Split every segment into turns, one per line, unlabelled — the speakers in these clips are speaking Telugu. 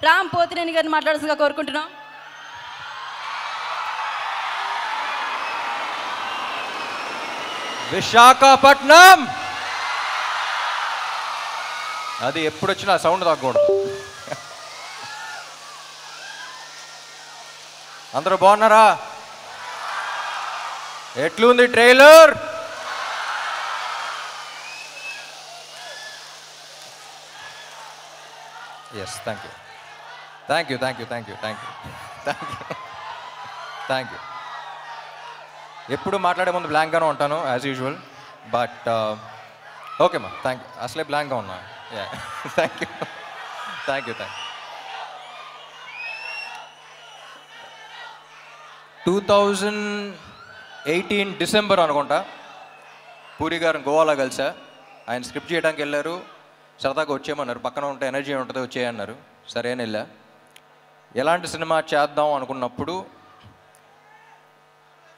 రామ్ పోతినేని గారిని మాట్లాడాల్సిందిగా కోరుకుంటున్నాం.
విశాఖపట్నం అది ఎప్పుడు వచ్చినా సౌండ్ తగ్గకూడదు. అందరూ బాగున్నారా? ఎట్లుంది trailer? Yes, thank you thank you thank you thank you thank you thank you thank you. ఎప్పుడు మాట్లాడే ముందు బ్లాంక్గానే ఉంటాను యాజ్ యూజువల్, బట్ ఓకే మా థ్యాంక్ యూ. అసలే బ్లాంక్గా ఉన్నా. Thank you thank you thank you. 2018 December అనుకుంటా పూరి గారిని గోవాలో కలిసా. ఆయన స్క్రిప్ట్ చేయడానికి వెళ్ళారు, సరదాగా వచ్చేయమన్నారు, పక్కన ఉంటే ఎనర్జీ ఉంటుంది వచ్చేయన్నారు. సరే అని వెళ్ళా. ఎలాంటి సినిమా చేద్దాం అనుకున్నప్పుడు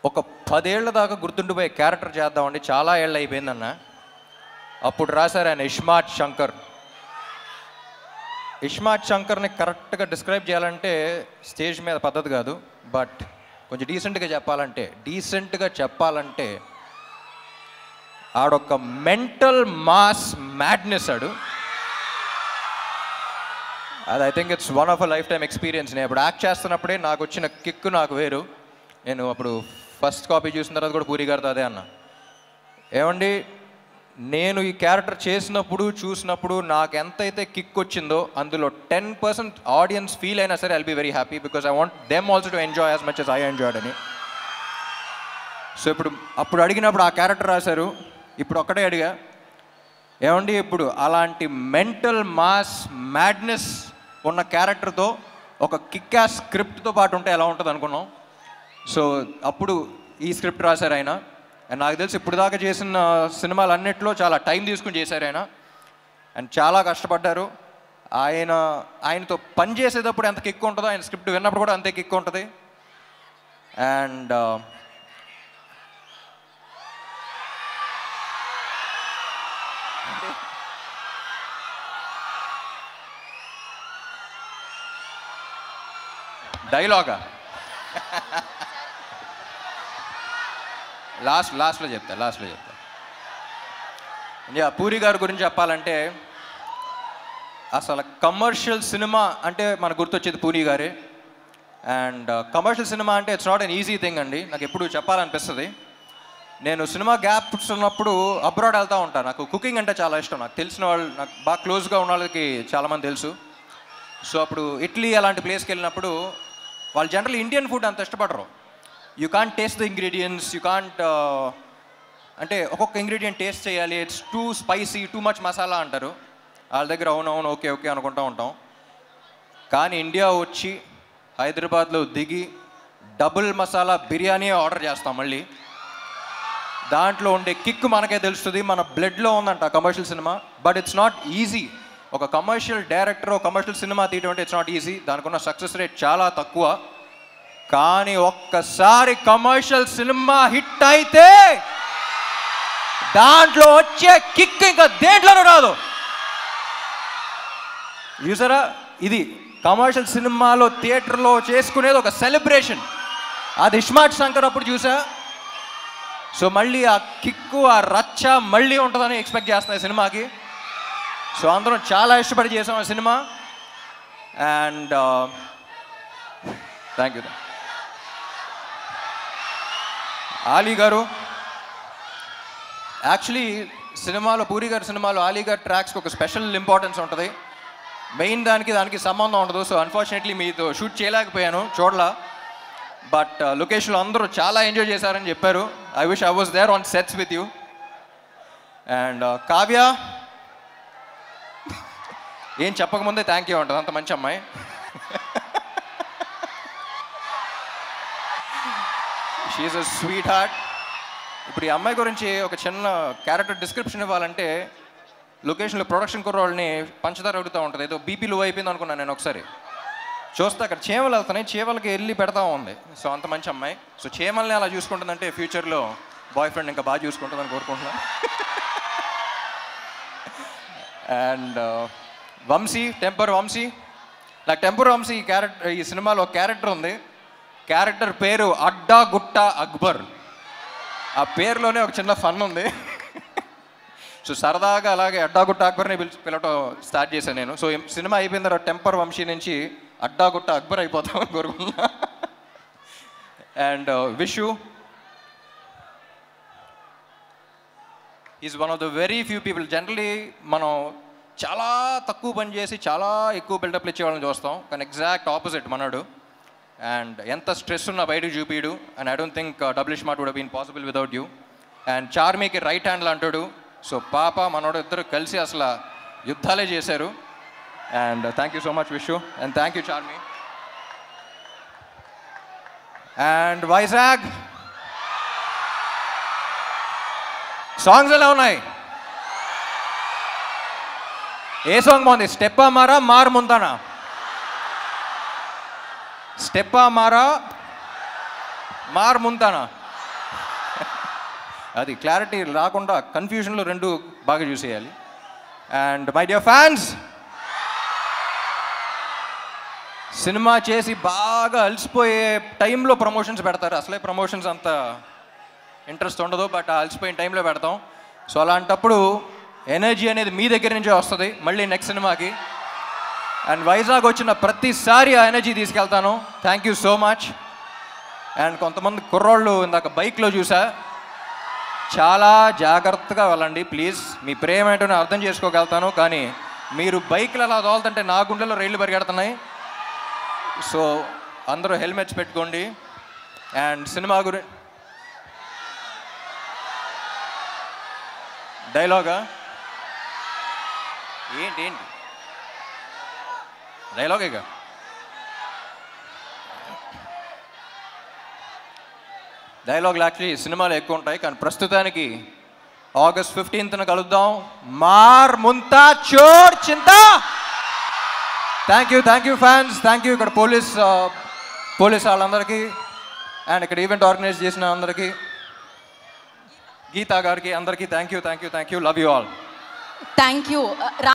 ఒక 10 ఏళ్ల దాకా గుర్తుండిపోయే క్యారెక్టర్ చేద్దామండి, చాలా ఏళ్ళు అయిపోయిందన్న. అప్పుడు రాశారు ఆయన ఇస్మార్ట్ శంకర్. ఇస్మార్ట్ శంకర్ని కరెక్ట్గా డిస్క్రైబ్ చేయాలంటే స్టేజ్ మీద పద్ధతి కాదు, బట్ కొంచెం డీసెంట్గా చెప్పాలంటే ఆడొక మెంటల్ మాస్ మ్యాడ్నెస్ ఆడు. అది I think it's one of a life time experience. నేను ఇప్పుడు యాక్ట్ చేస్తున్నప్పుడే నాకు వచ్చిన కిక్ నాకు వేరు. నేను అప్పుడు ఫస్ట్ కాపీ చూసిన తర్వాత కూడా పూరి గారితో అదే అన్నా, ఏమండి నేను ఈ క్యారెక్టర్ చూసినప్పుడు నాకు ఎంతైతే కిక్ వచ్చిందో అందులో 10% ఆడియన్స్ ఫీల్ అయినా సరే I'll be very happy, because I want them also to enjoy as much as I enjoyed అని. సో అప్పుడు అడిగినప్పుడు ఆ క్యారెక్టర్ రాశారు. ఇప్పుడు ఒక్కటే అడిగా, ఏమండి ఇప్పుడు అలాంటి మెంటల్ మాస్ మ్యాడ్నెస్ ఉన్న క్యారెక్టర్తో ఒక కిక్ యాస్ స్క్రిప్ట్తో పాటు ఉంటే ఎలా ఉంటుంది అనుకున్నాం. సో అప్పుడు ఈ స్క్రిప్ట్ రాశారు ఆయన. అండ్ నాకు తెలిసి ఇప్పుడు దాకా చేసిన సినిమాలన్నింటిలో చాలా టైం తీసుకుని చేశారు ఆయన. అండ్ చాలా కష్టపడ్డారు. ఆయనతో పని చేసేటప్పుడు ఎంత కిక్ ఉంటుందో ఆయన స్క్రిప్ట్ విన్నప్పుడు కూడా అంతే కిక్ ఉంటుంది. అండ్ డైలాగా లాస్ట్లో చెప్తా. పూరి గారి గురించి చెప్పాలంటే అసలు కమర్షియల్ సినిమా అంటే మనకు గుర్తొచ్చేది పూరి గారే. అండ్ కమర్షియల్ సినిమా అంటే it's not an easy thing అండి. నాకు ఎప్పుడు చెప్పాలనిపిస్తుంది. నేను సినిమా గ్యాప్స్ ఉన్నప్పుడు అబ్రాడ్ వెళ్తూ ఉంటాను. నాకు కుకింగ్ అంటే చాలా ఇష్టం. నాకు తెలిసిన వాళ్ళు, నాకు బాగా క్లోజ్గా ఉన్న వాళ్ళకి చాలామంది తెలుసు. సో అప్పుడు ఇటలీ అలాంటి ప్లేస్కి వెళ్ళినప్పుడు వాళ్ళు జనరల్ ఇండియన్ ఫుడ్ అంత ఇష్టపడరు. You can't taste the ingredients, you can't అంటే ఒక్కొక్క ఇంగ్రీడియంట్ టేస్ట్ చేయాలి, it's two spicy, too much masala అంటారు. వాళ్ళ దగ్గర అవునవును ఓకే అనుకుంటూ ఉంటాం. కానీ ఇండియా వచ్చి హైదరాబాద్లో దిగి డబుల్ మసాలా బిర్యానీ ఆర్డర్ చేస్తాం. మళ్ళీ దాంట్లో ఉండే కిక్ మనకే తెలుస్తుంది, మన బ్లడ్లో ఉందంట commercial cinema. But it's not easy. ఒక కమర్షియల్ డైరెక్టర్ కమర్షియల్ సినిమా తీయడం అంటే ఇట్స్ నాట్ ఈజీ. దానికి ఉన్న సక్సెస్ రేట్ చాలా తక్కువ. కానీ ఒక్కసారి కమర్షియల్ సినిమా హిట్ అయితే దాంట్లో వచ్చే కిక్ ఇంకా దేంట్లోనూ రాదు. చూసారా, ఇది కమర్షియల్ సినిమాలో థియేటర్లో చేసుకునేది ఒక సెలబ్రేషన్. అది ఇస్మార్ట్ శంకర్ అప్పుడు చూసా. సో మళ్ళీ ఆ కిక్కు, ఆ రచ్చ మళ్ళీ ఉంటుందని ఎక్స్పెక్ట్ చేస్తున్నాయి సినిమాకి. సో అందరం చాలా ఇష్టపడి చేసాం ఆ cinema. And thank you. Ali గారు యాక్చువల్లీ సినిమాలో, పూరి గారి సినిమాలో ఆలీ గారి ట్రాక్స్కి ఒక స్పెషల్ ఇంపార్టెన్స్ ఉంటుంది. మెయిన్ దానికి సంబంధం ఉండదు. సో అన్ఫార్చునేట్లీ మీతో షూట్ చేయలేకపోయాను, చూడలా. బట్ లొకేషన్లో అందరూ చాలా ఎంజాయ్ చేశారని చెప్పారు. I wish I was there on sets with you. And Kavya ఏం చెప్పకముందే థ్యాంక్ యూ ఉంటుంది, అంత మంచి అమ్మాయి. She is a sweetheart. ఇప్పుడు ఈ అమ్మాయి గురించి ఒక చిన్న క్యారెక్టర్ డిస్క్రిప్షన్ ఇవ్వాలంటే, లొకేషన్లో ప్రొడక్షన్ కుర్రోళ్ళని పంచదార అడుగుతూ ఉంటుంది. ఏదో బీపీ లో అయిపోయింది అనుకున్నాను నేను. ఒకసారి చూస్తే అక్కడ చీమలు వెళ్తున్నాయి, చీమలకి వెళ్ళి పెడతా ఉంది. సో అంత మంచి అమ్మాయి. సో చీమల్ని అలా చూసుకుంటుందంటే ఫ్యూచర్లో బాయ్ ఫ్రెండ్ ఇంకా బాగా చూసుకుంటుందని కోరుకుంటున్నాను. అండ్ వంశీ, టెంపర్ వంశీ, నాకు టెంపర్ వంశీ ఈ సినిమాలో క్యారెక్టర్ ఉంది. క్యారెక్టర్ పేరు అడ్డా గుట్ట అక్బర్. ఆ పేరులోనే ఒక చిన్న ఫన్ ఉంది. సో సరదాగా అలాగే అడ్డాగుట్ట అక్బర్ని పిలవటం స్టార్ట్ చేశాను నేను. సో సినిమా అయిపోయిన తర్వాత టెంపర్ వంశీ నుంచి అడ్డాగుట్ట అక్బర్ అయిపోతామని కోరుకుంటున్నా. And wish you is one of the very few people. Generally మనం చాలా తక్కువ పని చేసి చాలా ఎక్కువ బిల్డప్లు ఇచ్చేవాళ్ళని చూస్తాం, కానీ ఎగ్జాక్ట్ ఆపోజిట్ మనోడు. అండ్ ఎంత స్ట్రెస్ ఉన్నా బయటకు చూపిడు. And I don't think double smart would been possible without you. And చార్మీకి రైట్ హ్యాండ్లో అంటాడు. సో పాప మనోడు ఇద్దరు కలిసి అసలు యుద్ధాలే చేశారు. And thank you so much wish you. And thank you Charmme. And Vizag songs ఎలా ఉన్నాయి? ఏ సాంగ్ బాగుంది? స్టెప్పా మారా మార్ ముంతానా? స్టెప్పా మారా మార్ ముంతానా? అది క్లారిటీ రాకుండా కన్ఫ్యూజన్లో రెండు బాగా చూసేయాలి. And my dear fans, cinema చేసి బాగా అలసిపోయే టైంలో ప్రమోషన్స్ పెడతారు. అసలే ప్రమోషన్స్ అంత ఇంట్రెస్ట్ ఉండదు, బట్ అలసిపోయిన టైంలో పెడతాం. సో అలాంటప్పుడు ఎనర్జీ అనేది మీ దగ్గర నుంచే వస్తుంది మళ్ళీ నెక్స్ట్ సినిమాకి. అండ్ వైజాగ్ వచ్చిన ప్రతిసారి ఆ ఎనర్జీ తీసుకెళ్తాను. Thank you so much. And కొంతమంది కుర్రోళ్ళు ఇందాక బైక్లో చూసా, చాలా జాగ్రత్తగా వెళ్ళండి ప్లీజ్. మీ ప్రేమ ఏంటో నేను అర్థం చేసుకోగలుగుతాను, కానీ మీరు బైక్లు అలా తోలుతుంటే నా గుండెలో రైళ్లు పరిగెడుతున్నాయి. సో అందరూ హెల్మెట్స్ పెట్టుకోండి. అండ్ సినిమా డైలాగా ఏంటి డైలాగేగా? డైలాగులు యాక్చువల్లీ సినిమాలు ఎక్కువ ఉంటాయి, కానీ ప్రస్తుతానికి August 15th కలుద్దాం. మార్ ముంతా చోర్ చింత. Thank you fans. Thank you ఇక్కడ పోలీస్ వాళ్ళందరికీ, అండ్ ఇక్కడ ఈవెంట్ ఆర్గనైజ్ చేసిన అందరికీ, గీతా గారికి అందరికీ thank you. Love you all.
Thank you.